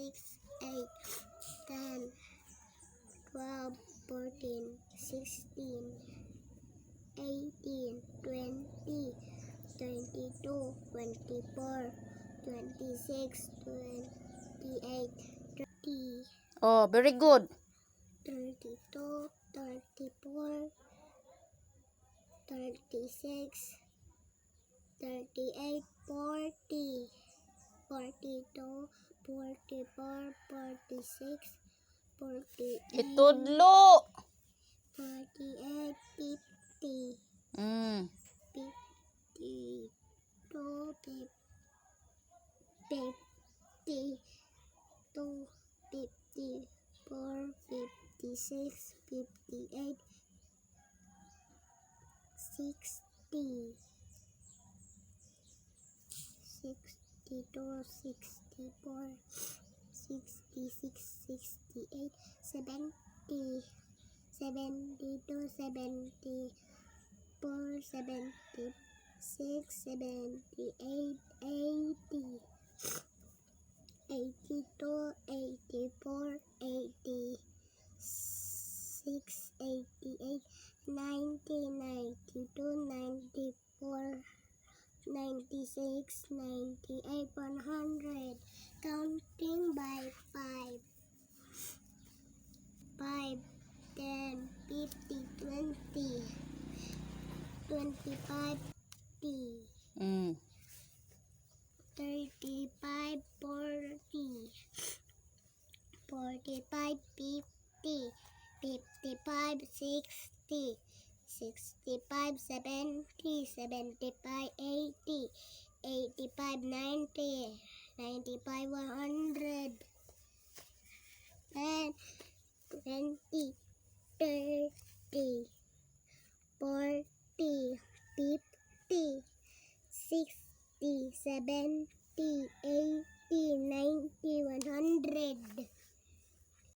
6, 8, 10, 12, 14, 16, 18, 20, 22, 24, 26, 28, 30, Oh, very good. 32, 34, 36, 38, 40, 42, 44, 46, 48, Itudlo. 48, 50, Mm. 52, 52, 54, 56, 58, 60, 62, 64, 66, 68, 70, 72, 74, 76, 78, 80, 82, 84, 86, 88, 90, 92, 94, 96, 98, 100. Counting by 5. 5, 10, 50, 20, 25, 30, Mm. 35, 40, 45, 50, 55, 60, 65, 70, 75, 80, 85, 90, 95, 100, 10, 20, 30, 40, 50, 60, 70, 80, 90, 100.